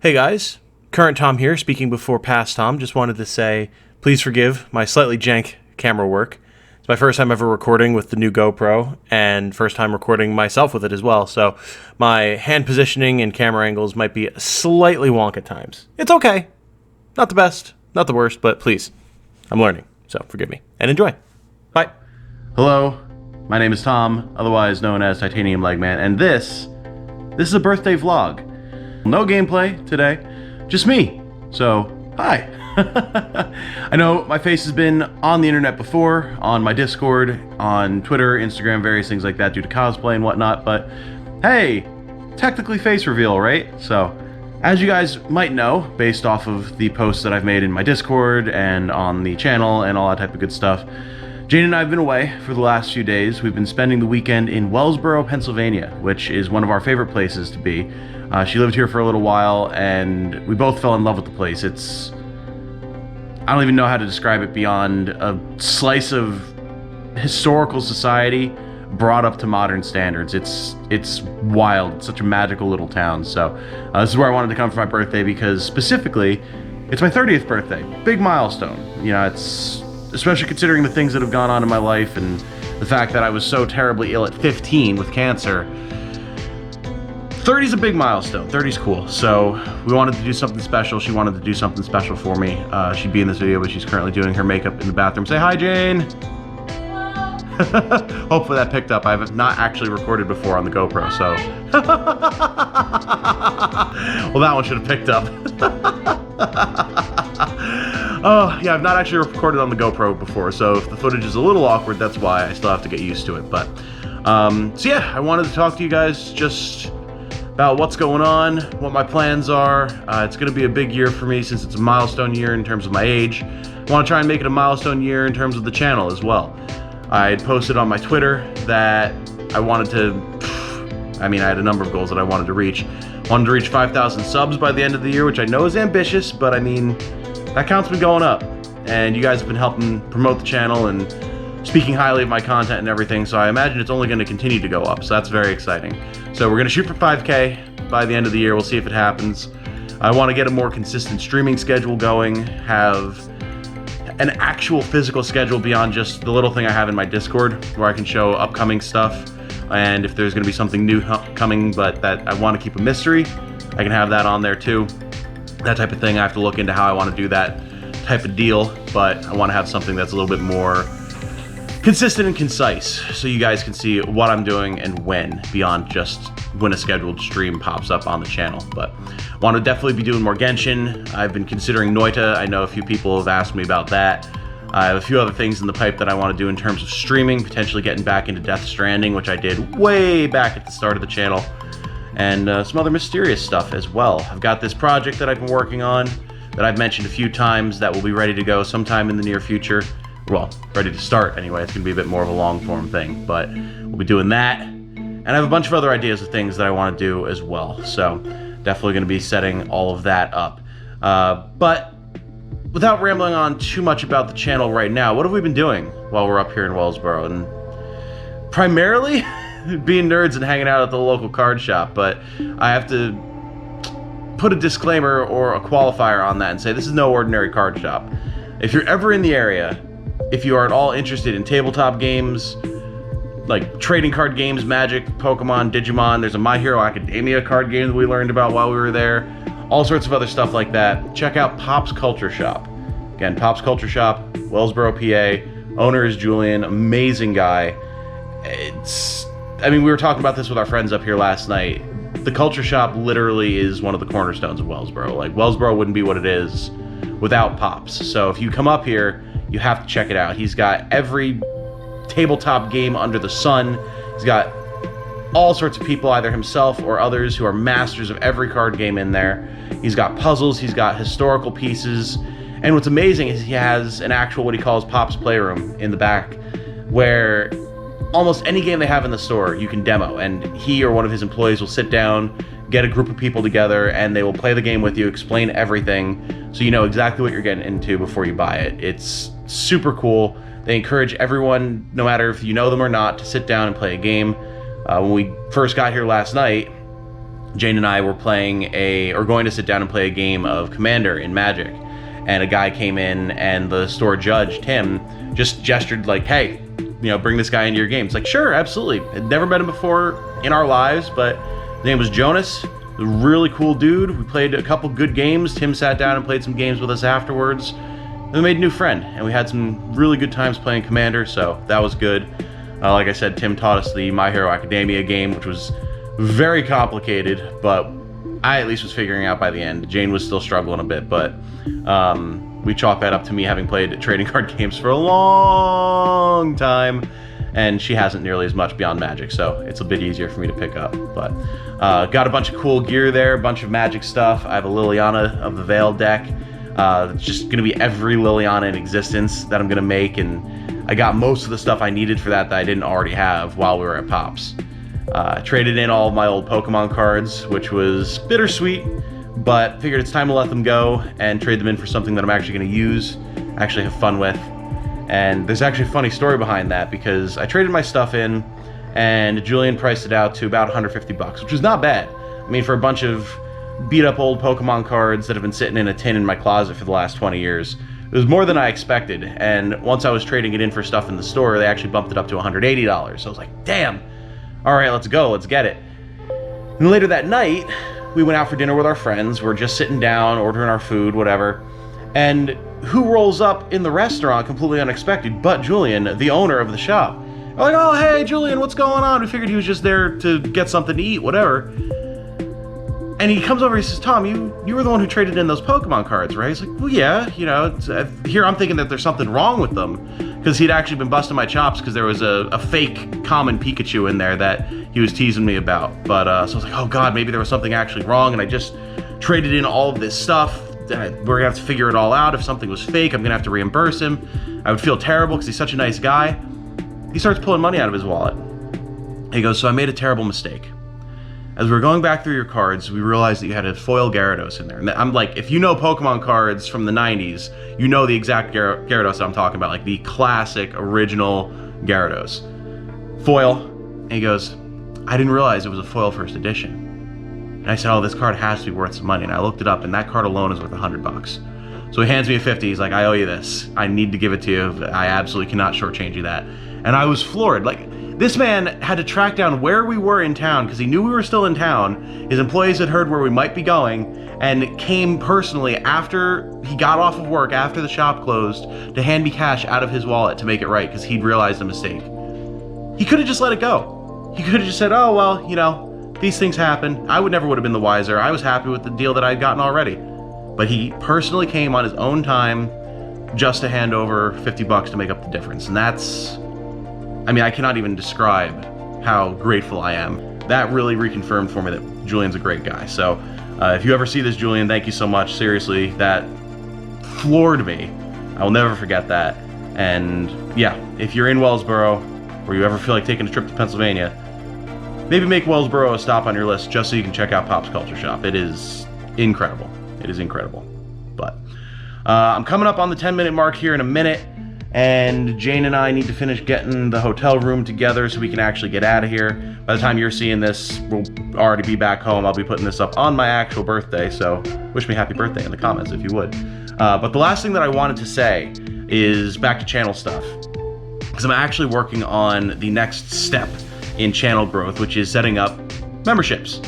Hey guys, current Tom here, speaking before past Tom. Just wanted to say, please forgive my slightly jank camera work. It's my first time ever recording with the new GoPro, and first time recording myself with it as well, so my hand positioning and camera angles might be slightly wonk at times. It's okay. Not the best, not the worst, but please, I'm learning, so forgive me, and enjoy. Bye. Hello, my name is Tom, otherwise known as Titanium Legman, and this is a birthday vlog. No gameplay today, just me. So, hi. I know my face has been on the internet before, on my Discord, on Twitter, Instagram, various things like that due to cosplay and whatnot, but hey, technically face reveal, right? So, as you guys might know, based off of the posts that I've made in my Discord and on the channel and all that type of good stuff, Jane and I have been away for the last few days. We've been spending the weekend in Wellsboro, Pennsylvania, which is one of our favorite places to be. She lived here for a little while, and we both fell in love with the place. I don't even know how to describe it beyond a slice of historical society brought up to modern standards. It's wild. It's such a magical little town. So this is where I wanted to come for my birthday because specifically, it's my 30th birthday. Big milestone. You know, it's especially considering the things that have gone on in my life and the fact that I was so terribly ill at 15 with cancer. 30's a big milestone. 30's cool. So we wanted to do something special. She wanted to do something special for me. She'd be in this video, but she's currently doing her makeup in the bathroom. Say hi, Jane. Hopefully that picked up. I have not actually recorded before on the GoPro, so. Well, that one should have picked up. Oh, yeah, I've not actually recorded on the GoPro before, so if the footage is a little awkward, that's why. I still have to get used to it. But, so yeah, I wanted to talk to you guys just about what's going on, what my plans are. It's going to be a big year for me since it's a milestone year in terms of my age. I want to try and make it a milestone year in terms of the channel as well. I had posted on my Twitter that I wanted to, I had a number of goals that I wanted to reach. I wanted to reach 5,000 subs by the end of the year, which I know is ambitious, but I mean, that count's been going up. And you guys have been helping promote the channel and speaking highly of my content and everything, so I imagine it's only going to continue to go up, so that's very exciting. So we're going to shoot for 5K by the end of the year. We'll see if it happens. I want to get a more consistent streaming schedule going, have an actual physical schedule beyond just the little thing I have in my Discord where I can show upcoming stuff, and if there's going to be something new coming but that I want to keep a mystery, I can have that on there too. That type of thing. I have to look into how I want to do that type of deal, but I want to have something that's a little bit more consistent and concise so you guys can see what I'm doing and when, beyond just when a scheduled stream pops up on the channel. But I want to definitely be doing more Genshin. I've been considering Noita. I know a few people have asked me about that. I have a few other things in the pipe that I want to do in terms of streaming, potentially getting back into Death Stranding, which I did way back at the start of the channel, and some other mysterious stuff as well. I've got this project that I've been working on that I've mentioned a few times that will be ready to go sometime in the near future. Well, ready to start anyway. It's going to be a bit more of a long-form thing, but we'll be doing that. And I have a bunch of other ideas of things that I want to do as well, so definitely going to be setting all of that up. But without rambling on too much about the channel right now, what have we been doing while we're up here in Wellsboro? And primarily being nerds and hanging out at the local card shop, but I have to put a disclaimer or a qualifier on that and say this is no ordinary card shop. If you're ever in the area, if you are at all interested in tabletop games, like trading card games, Magic, Pokemon, Digimon, there's a My Hero Academia card game that we learned about while we were there, all sorts of other stuff like that, check out Pop's Culture Shop. Again, Pop's Culture Shop, Wellsboro, PA. Owner is Julian, amazing guy. We were talking about this with our friends up here last night. The Culture Shop literally is one of the cornerstones of Wellsboro. Like, Wellsboro wouldn't be what it is without Pops. So if you come up here, you have to check it out. He's got every tabletop game under the sun. He's got all sorts of people, either himself or others, who are masters of every card game in there. He's got puzzles, he's got historical pieces, and what's amazing is he has an actual, what he calls Pop's Playroom in the back, where almost any game they have in the store you can demo, and he or one of his employees will sit down, get a group of people together, and they will play the game with you, explain everything, so you know exactly what you're getting into before you buy it. It's super cool. They encourage everyone, no matter if you know them or not, to sit down and play a game. When we first got here last night, Jane and I were going to sit down and play a game of Commander in Magic. And a guy came in, and the store judge, Tim, just gestured like, hey, bring this guy into your game. It's like, sure, absolutely. I'd never met him before in our lives, but his name was Jonas. A really cool dude. We played a couple good games. Tim sat down and played some games with us afterwards. And we made a new friend, and we had some really good times playing Commander, so that was good. Like I said, Tim taught us the My Hero Academia game, which was very complicated, but I at least was figuring out by the end. Jane was still struggling a bit, but we chalked that up to me having played trading card games for a long time, and she hasn't nearly as much beyond Magic, so it's a bit easier for me to pick up. But got a bunch of cool gear there, a bunch of Magic stuff. I have a Liliana of the Veil deck. It's just going to be every Liliana in existence that I'm going to make, and I got most of the stuff I needed for that I didn't already have while we were at Pops. Traded in all of my old Pokemon cards, which was bittersweet, but figured it's time to let them go and trade them in for something that I'm actually going to use, actually have fun with. And there's actually a funny story behind that, because I traded my stuff in, and Julian priced it out to about $150, which was not bad. I mean, for a bunch of beat up old Pokemon cards that have been sitting in a tin in my closet for the last 20 years, it was more than I expected. And once I was trading it in for stuff in the store, they actually bumped it up to $180. So I was like, damn, all right, let's go, let's get it. And later that night, we went out for dinner with our friends. We're just sitting down, ordering our food, whatever. And who rolls up in the restaurant completely unexpected but Julian, the owner of the shop. We're like, oh, hey, Julian, what's going on? We figured he was just there to get something to eat, whatever. And he comes over, he says, Tom, you were the one who traded in those Pokemon cards, right? He's like, well, yeah, here I'm thinking that there's something wrong with them, because he'd actually been busting my chops because there was a fake common Pikachu in there that he was teasing me about. But so I was like, oh God, maybe there was something actually wrong, and I just traded in all of this stuff. We're gonna have to figure it all out. If something was fake, I'm gonna have to reimburse him. I would feel terrible because he's such a nice guy. He starts pulling money out of his wallet. He goes, so I made a terrible mistake. As we were going back through your cards, we realized that you had a foil Gyarados in there. And I'm like, if you know Pokemon cards from the 90s, you know the exact Gyarados that I'm talking about, like the classic original Gyarados. Foil. And he goes, I didn't realize it was a foil first edition. And I said, oh, this card has to be worth some money. And I looked it up, and that card alone is worth $100. So he hands me a 50. He's like, I owe you this. I need to give it to you. I absolutely cannot shortchange you that. And I was floored. Like, this man had to track down where we were in town because he knew we were still in town. His employees had heard where we might be going and came personally after he got off of work, after the shop closed, to hand me cash out of his wallet to make it right because he'd realized a mistake. He could have just let it go. He could have just said, oh, well, these things happen. I would have been the wiser. I was happy with the deal that I'd gotten already. But he personally came on his own time just to hand over $50 to make up the difference. And that's, I cannot even describe how grateful I am. That really reconfirmed for me that Julian's a great guy. So if you ever see this, Julian, thank you so much. Seriously, that floored me. I will never forget that. And yeah, if you're in Wellsboro, or you ever feel like taking a trip to Pennsylvania, maybe make Wellsboro a stop on your list just so you can check out Pop's Culture Shop. It is incredible. It is incredible. But I'm coming up on the 10-minute mark here in a minute. And Jane and I need to finish getting the hotel room together so we can actually get out of here. By the time you're seeing this, we'll already be back home. I'll be putting this up on my actual birthday, so wish me happy birthday in the comments if you would. But the last thing that I wanted to say is back to channel stuff, because I'm actually working on the next step in channel growth, which is setting up memberships.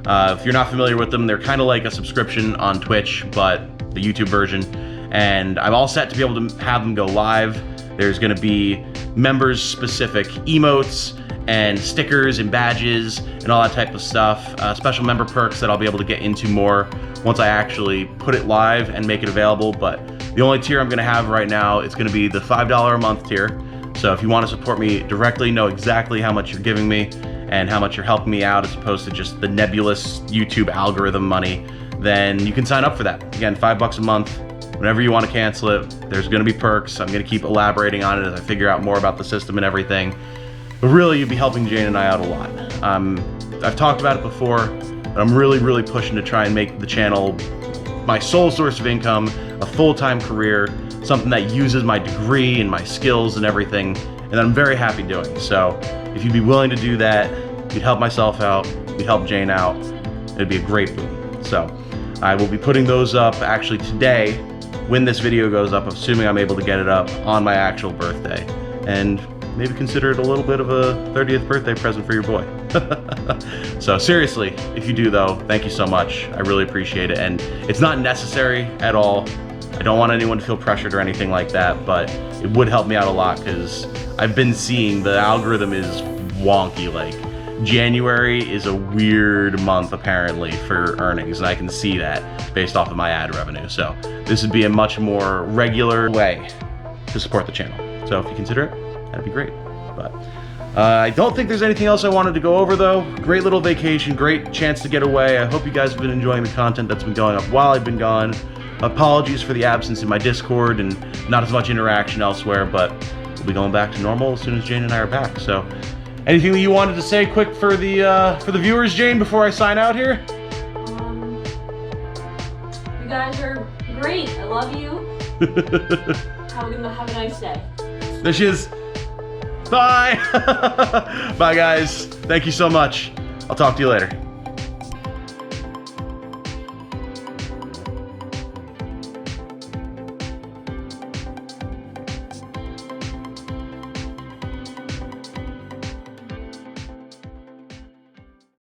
If you're not familiar with them, they're kind of like a subscription on Twitch, but the YouTube version. And I'm all set to be able to have them go live. There's gonna be members-specific emotes and stickers and badges and all that type of stuff. Special member perks that I'll be able to get into more once I actually put it live and make it available. But the only tier I'm gonna have right now is gonna be the $5 a month tier. So if you wanna support me directly, know exactly how much you're giving me and how much you're helping me out as opposed to just the nebulous YouTube algorithm money, then you can sign up for that. Again, $5 a month. Whenever you want to cancel it, there's going to be perks. I'm going to keep elaborating on it as I figure out more about the system and everything. But really, you'd be helping Jane and I out a lot. I've talked about it before, but I'm really, really pushing to try and make the channel my sole source of income, a full-time career, something that uses my degree and my skills and everything, and I'm very happy doing. So if you'd be willing to do that, you'd help myself out, you'd help Jane out, It'd be a great boon. So I will be putting those up actually today when this video goes up, assuming I'm able to get it up on my actual birthday. And maybe consider it a little bit of a 30th birthday present for your boy. So seriously, if you do though, thank you so much. I really appreciate it. And it's not necessary at all. I don't want anyone to feel pressured or anything like that, but it would help me out a lot because I've been seeing the algorithm is wonky. Like January is a weird month apparently for earnings, and I can see that based off of my ad revenue. So this would be a much more regular way to support the channel. So if you consider it, that'd be great. But I don't think there's anything else I wanted to go over though. Great little vacation, great chance to get away. I hope you guys have been enjoying the content that's been going up while I've been gone. Apologies for the absence in my Discord and not as much interaction elsewhere, but we'll be going back to normal as soon as Jane and I are back. So anything that you wanted to say quick for the viewers, Jane, before I sign out here? You guys are great. I love you. Have a nice day. There she is. Bye. Bye, guys. Thank you so much. I'll talk to you later.